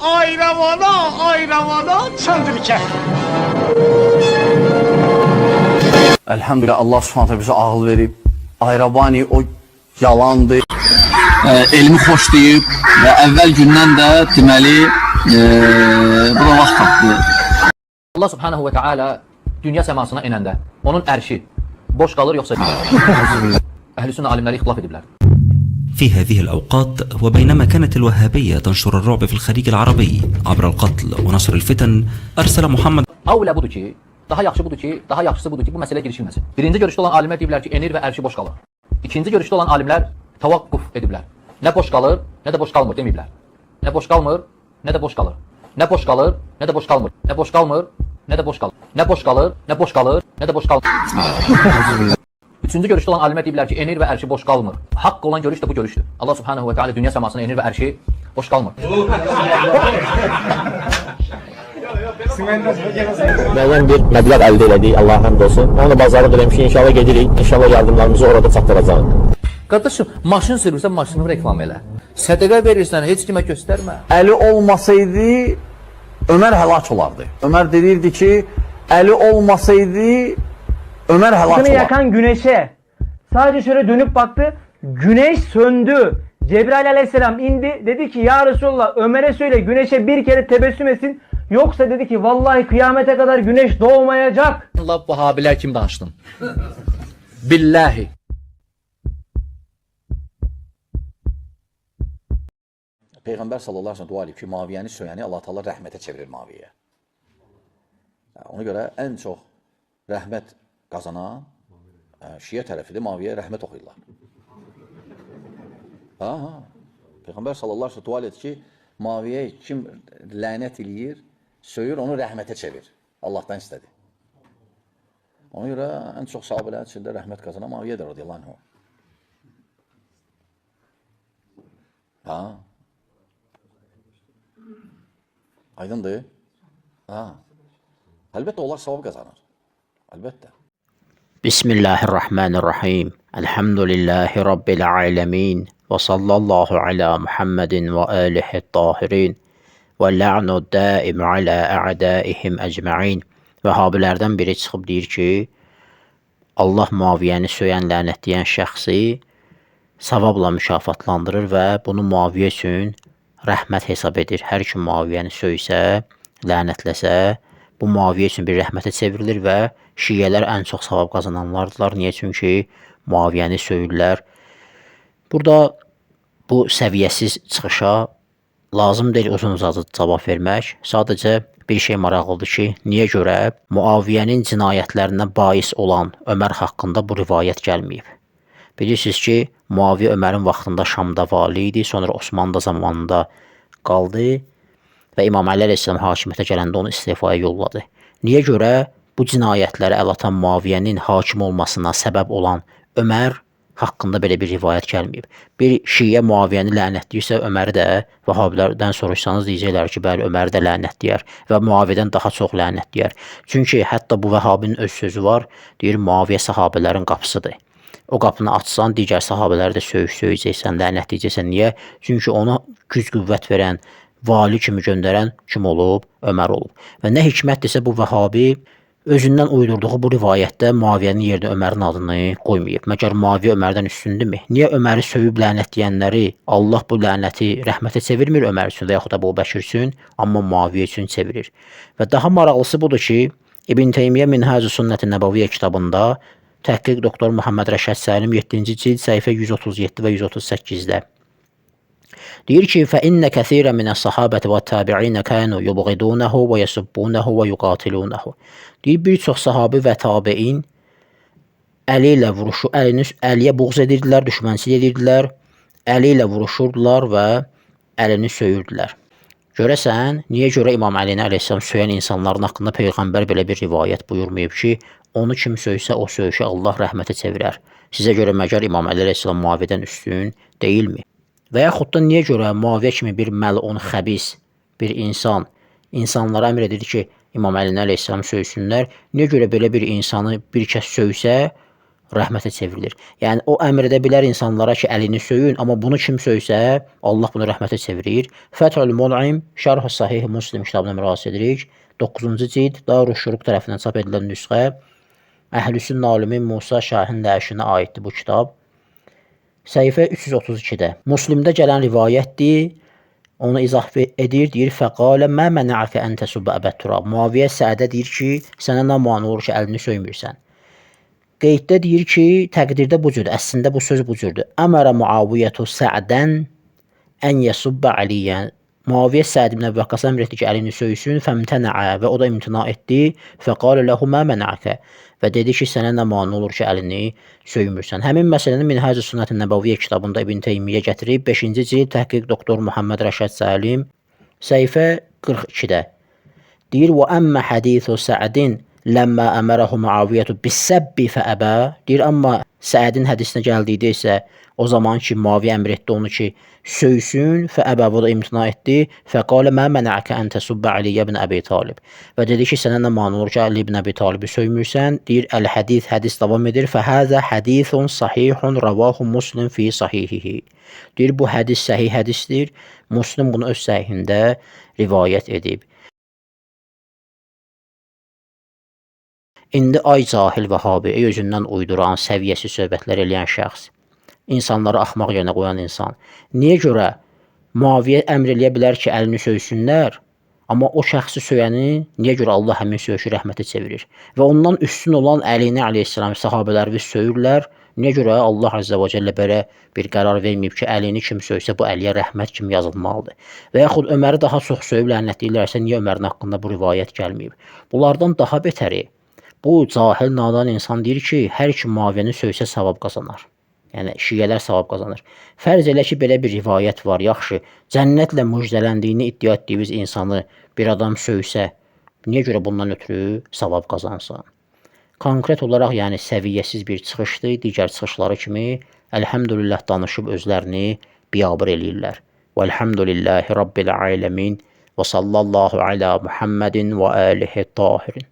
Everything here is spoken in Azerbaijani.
ayravana çöndürkə. Elhamdülillah Allah subhanahu bize ağıl verip Ayrabani o yalandı. Elmi xoşlayıb və əvvəl gündən də deməli bu da vaxt tapdı. Allah subhanahu ve teala dünya semasına enəndə onun ərşi boş kalır yoksa Əhl-i Sünnə alimləri ixtilaf ediblər. في هذه الأوقات وبينما كانت الوهابية تنشر الرعب في الخليج العربي عبر القتل ونشر الفتن أرسل محمد Avlə budur ki, daha yaxşısı budur ki, bu məsələyə girişilməsin. Birinci görüşdə olan alimlər deyiblər ki, enir və ərşi boş qalır. İkinci görüşdə olan alimlər tavaqquf ediblər. Nə boş qalır, nə də boş qalmır deməyiblər. Nə boş qalmır, nə də boş qalır. Nə boş qalır, nə də boş qalmır. Nə boş qalmır, nə də boş qalır. Nə boş qalır, nə boş qalır, nə də boş qalmır. Üçüncü görüşdə olan alimlər deyiblər ki, enir və ərşi boş qalmır. Haqq olan görüş də bu görüşdür. Allah subhanahu ve teala dünya səmasına enir və ərşi boş qalmır. Müəyyən bir məbləğ əldə elədik, Allah'a həmd olsun. Onu bazarlıq eləmiş ki, inşallah gedirik, inşallah yardımlarımızı orada çatdıracağıq. Qardaşım, maşın sürürsən maşını reklam elə. Sədəqə verirsən, heç kimə göstərmə. Əli olmasaydı Ömer həlak olardı. Ömer deyirdi ki, Əli olmasaydı Ömer həlak olardı. Yakan güneşe sadece şöyle dönüp baktı, güneş söndü. Cebrail aleyhisselam indi, dedi ki ya Resulallah Ömer'e söyle güneşe bir kere tebessüm etsin. Yoksa dedi ki vallahi kıyamete kadar güneş doğmayacak. Allah Vahabilər kim danışdın? Billahi. Peyğəmbər sallallahu əleyhi və səlləm dua edib ki, Maviyəni söyəni Allah Taala rəhmətə çevirir Maviyə. Ona görə ən çox rəhmət qazanan Şiə tərəfidir, Maviyə rəhmət oxuyurlar. Peyğəmbər sallallahu əleyhi və səlləm dua edib ki, Maviyə kim lənət eləyir, söyür, onu rəhmətə çevir. Allahdan istədi. Ona görə ən çox sahabələrin içində rəhmət qazanan Maviyədir radiyallahu anh. Aydındır? Əlbəttə onlar savab qazanır. Əlbəttə. Bismillahirrahmanirrahim. Elhamdülillahi Rabbil alemin. Və sallallahu ala Muhammedin və alihi tahirin. Və la'nu daim ala a'daihim ecma'in. Vəhabilərdən biri çıxıb deyir ki, Allah Muaviyəni söyən, lənətləyən şəxsi savabla mükafatlandırır və bunu Muaviyə üçün rəhmət hesab edir. Hər kim Muaviyəni söysə, lənətləsə, bu Muaviyə üçün bir rəhmətə çevrilir və şiyələr ən çox savab qazananlardılar. Niyə? Çünki Muaviyəni söyürlər. Burada bu səviyyəsiz çıxışa lazım deyil uzun-uzadı cavab vermək. Sadəcə bir şey maraqlıdır ki, niyə görə Muaviyənin cinayətlərinə bais olan Ömər haqqında bu rivayət gəlməyib? Bilirsiniz ki, Muaviyə Ömərin vaxtında Şamda vali idi, sonra Osmanlı zamanında qaldı və İmam Əli əleyhissalam hakimiyyətə gələndə onu istifaya yolladı. Niyə görə bu cinayətləri əl atan Muaviyənin hakim olmasına səbəb olan Ömər haqqında belə bir rivayət gəlməyib? Bir şiyə Muaviyəni lənətləyirsə, Öməri də Vəhabilərdən soruşsanız deyəcəklər ki, bəli, Öməri də lənətləyər və Muaviyədən daha çox lənətləyər. Çünki hətta bu Vəhabinin öz sözü var, deyir Muaviyə sahabələrin qapısıdır. O qapını açsan, digər sahabələri də söyəcəksən, lənətləyəcəksən. Niyə? Çünki ona güc qüvvət verən, vali kimi göndərən kim olub? Ömər olub. Və nə hikmətdirsə bu Vəhabi özündən uydurduğu bu rivayətdə Muaviyənin yerinə Ömərin adını qoymayıb. Məgər Muaviyə Ömərdən üstündürmü? Niyə Öməri söyüb lənətləyənləri Allah bu lənəti rəhmətə çevirmir Ömər üçün və yaxud da Əbu Bəkir üçün, amma Muaviyə üçün çevirir? Və daha maraqlısı budur ki, İbn Teymiyyə Minhacü Sünnət-i Nəbəviyyə kitabında Təhqiq doktor Muhammed Rəşad Səlim 7-ci cild səhifə 137 və 138-də deyir ki, فَإِنَّ كَثِيرًا مِنَ الصَّحَابَةِ وَالتَّابِعِينَ كَانُوا يُبْغِضُونَهُ وَيَسُبُّونَهُ وَيُقَاتِلُونَهُ. Deyir, bir çox sahabi və tabiin əli ilə vuruşur, əliyə buğz edirdilər, düşmənçilik edirdilər, əli ilə vuruşurdular və əlini söyürdülər. Görəsən, niyə görə İmam Əlini əleyhissalam söyən insanların haqqında Peyğəmbər belə bir rivayət buyurmayıb ki, onu kim söysə o söyüşə Allah rəhmətə çevirər? Sizə görə məgər İmam Əli əleyhissalam Muaviyədən üstün deyilmi? Və yaxud da niyə görə Muaviyə kimi bir məlun, xəbis, bir insan, insanlara əmr edir ki, İmam Əlini əleyhissalam söysünlər, niyə görə belə bir insanı bir kəs söysə, rəhmətə çevrilir. Yəni o əmr edə bilər insanlara ki, əlini söyün, amma bunu kim söysə, Allah bunu rəhmətə çevirir. Fəthül Mun'im Şərh Sahih Müslim kitabına müraciət edirik. 9-cu cild Darüşşuruq tərəfindən çap edilən nüsxə Əhlüsünnə alimi Musa Şahin Ləşinə aiddir bu kitab. Səhifə 332-də Müslimdə gələn rivayətdir. Onu izah edir, deyir, fəqalə mə mənə'əkə ən təsubbə əbəd turab. Muaviyyə Səədə deyir ki, sənə nə mane olur ki, əlini söymürsən. Qeyddə deyir ki, təqdirdə bu cürdür, əslində bu söz bu cürdür. Əmərə Muaviyyətu Səədən ən yəsubbə əliyyən. Muaviyyə Səəd ibn Əbi Vaqqas əmr etdi ki, əlini söysün, fəmtənəə və o da imtina etdi. Fəqalə ləhu mə mənə'əkə və dedi ki, sənə nə mane olur ki, əlini söymürsən. Həmin məsələni Minhaj-ı Sünnət-i Nəbəviyyə kitabında İbn Teymiyyə gətirib 5-ci cild təhqiq doktor Muhammed Rəşad Səlim səhifə 42-də deyir: "Və əmmə hadisu Səədin ləmmə əmərəhu Muaviyyətu bis-səbbi fəəbə." Deyir, amma Səədin hədisinə gəldikdə isə o zaman ki, Muaviyyə əmr etdi onu ki, söysün, fəəbə və da imtina etdi. Fəqalə mə mənə'əkə ən təsubbə Aliyyə ibn Əbi Talib. Və dedi ki, sənə nə mane olur ki, Ali ibn Əbi Talibi söymürsən? Deyir, əl-hədis, hədis davam edir. Fəhəzə hədisun sahihun ravahu Muslim fi sahihihi. Deyir, bu hədis səhih hədisdir. Muslim bunu öz səhihində rivayət edib. İndi ay cahil Vəhabi, özündən uyduran, səviyyəsiz söhbətlər eləyən şəxs, insanları axmaq yerinə qoyan insan. Niyə görə Muaviyyə əmr eləyə bilər ki, əlini söysünlər, amma o şəxsi söyəni niyə görə Allah həmin söyüşü rəhmətə çevirir? Və ondan üstün olan Əlini əleyhissalam sahabələri söyürlər. Niyə görə Allah Azza və Cəllə belə bir qərar verməyib ki, əlini kim söysə bu Əliyə rəhmət kimi yazılmalıdır? Və yaxud Öməri daha çox söyüb lənətləyirlərsə, niyə Ömərin haqqında bu rivayət gəlməyib? Bunlardan daha betəri, bu cahil nadan insan deyir ki, hər kim Muaviyyəni söysə savab qazanar. Yəni, şiələr savab qazanır. Fərz elə ki, belə bir rivayət var, yaxşı, cənnətlə müjdələndiyini iddia etdiyimiz insanı bir adam söysə, niyə görə bundan ötürü savab qazansın? Konkret olaraq, yəni, səviyyəsiz bir çıxışdır, digər çıxışları kimi, əlhəmdülillah danışıb özlərini biyabır eləyirlər. Və əlhəmdülillahi Rabbil aləmin və sallallahu alə Muhammedin və alihi tahirin.